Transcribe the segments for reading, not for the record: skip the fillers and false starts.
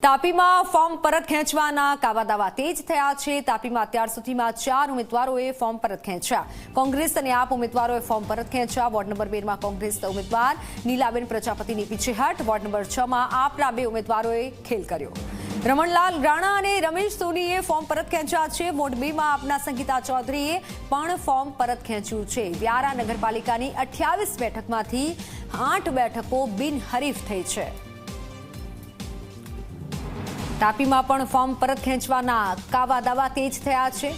તાપીમાં form પરત ખેંચવાના કાવાદાવા તેજ થયા છે। તાપીમાં અત્યાર સુધીમાં 4 ઉમેદવારોએ ફોર્મ પરત ખેંચ્યા। કોંગ્રેસ અને આપ ઉમેદવારોએ ફોર્મ પરત ખેંચ્યા। વોર્ડ નંબર 2 માં કોંગ્રેસ ઉમેદવાર નીલાબેન પ્રજાપતિની પીછેહટ। વોર્ડ નંબર 6 માં આપના 2 ઉમેદવારોએ ખેલ કર્યો। રમણલાલ રાણા અને રમેશ સોનીએ ફોર્મ પરત ખેંચ્યા છે। વોર્ડ 2 માં આપના સંગીતા ચૌધરીએ પણ ફોર્મ પરત ખેંચ્યું છે। વ્યારા નગરપાલિકાની 28 બેઠકમાંથી 8 બેઠકો બિનહરીફ થઈ છે। તાપીમાં પણ ફોર્મ પરત ખેંચવાના કાવાદાવા તેજ થયા છે।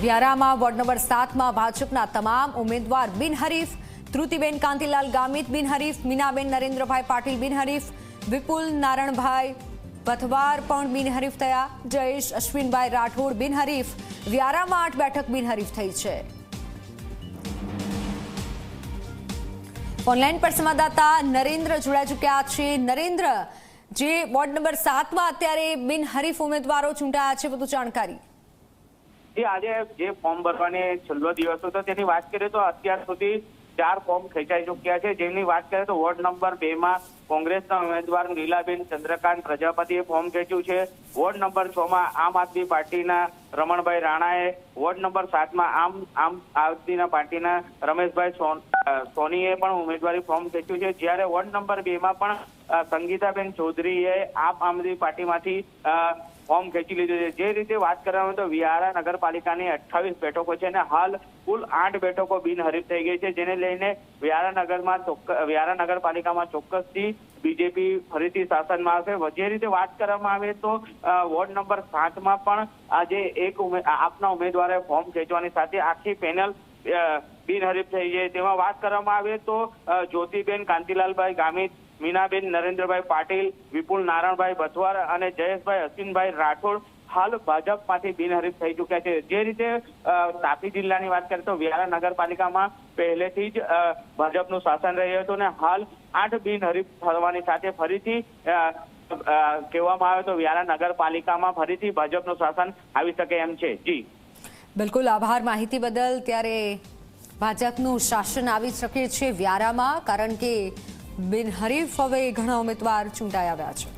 વ્યારામાં વોર્ડ નંબર 7 માં ભાજપના તમામ ઉમેદવાર બિનહરીફ। ત્રુતિબેન કાંતિલાલ ગામિત બિનહરીફ, મીનાબેન નરેન્દ્રભાઈ પાટીલ બિનહરીફ, વિપુલ નારણભાઈ પથવાર પણ બિનહરીફ થયા। જયેશ અશ્વિનભાઈ રાઠોડ બિનહરીફ। વ્યારામાં 8 બેઠક બિનહરીફ થઈ છે। ઓનલાઈન પર સંવાદદાતા નરેન્દ્ર જોડાઈ ચૂક્યા છે। નરેન્દ્ર, જે વોર્ડ નંબર 7 માં અત્યારે બિનહરીફ ઉમેદવારો ચૂંટાયા છે, વધુ જાણકારી। આજે જે ફોર્મ ભરવાની છેલ્લો દિવસ હતો તેની વાત કરીએ તો અત્યાર સુધી 4 ફોર્મ ખેંચાઈ ચૂક્યા છે। જેની વાત કરીએ તો વોર્ડ નંબર 2 માં કોંગ્રેસના ઉમેદવાર નીલાબેન ચંદ્રકાંત પ્રજાપતિએ ફોર્મ ખેંચ્યું છે। વોર્ડ નંબર 6 માં આમ આદમી પાર્ટીના રમણભાઈ રાણાએ, વોર્ડ નંબર 7 માં આમ આદમી પાર્ટીના રમેશભાઈ સોનીએ પણ ઉમેદવારી ફોર્મ ખેંચ્યું છે। જ્યારે વોર્ડ નંબર 2 માં પણ સંગીતાબેન ચૌધરીએ આમ આદમી પાર્ટીમાંથી ફોર્મ ખેંચી લીધું છે। જે રીતે વાત કરવામાં તો વ્યારા નગરપાલિકાની 28 બેઠકો છે અને હાલ કુલ 8 બેઠકો બિનહરીફ થઈ ગઈ છે। જેને લઈને વ્યારા નગરપાલિકામાં ચોક્કસથી બીજેપી ફરીથી શાસનમાં આવશે। જે રીતે વાત કરવામાં આવે તો વોર્ડ નંબર 7 માં પણ આજે આપના ઉમેદવારે ફોર્મ ખેંચવાની સાથે આખી પેનલ બિનહરીફ થઈ છે। તેમાં વાત કરવામાં આવે તો જ્યોતિબેન કાંતિલાલભાઈ ગામિત, મીનાબેન નરેન્દ્રભાઈ પાટીલ, વિપુલ નારણભાઈ પથવાર અને જયેશભાઈ અશ્વિનભાઈ રાઠોડ હાલ ભાજપમાંથી બિનહરીફ થઈ ચૂક્યા છે। જે રીતે તાપી જિલ્લાની વાત કરીએ તો વ્યારા નગરપાલિકામાં પહેલેથી જ ભાજપનું શાસન રહ્યું હતું અને હાલ 8 બિનહરીફ થવાની સાથે ફરીથી કહેવામાં આવે તો વ્યારા નગરપાલિકામાં ફરીથી ભાજપનું શાસન આવી શકે એમ છે। જી બિલકુલ, આભાર માહિતી બદલ। ત્યારે ભાજપનું શાસન આવી શકે છે વ્યારામાં, કારણ કે બિનહરીફ હવે ઘણા ઉમેદવાર ચૂંટાઈ આવ્યા છે।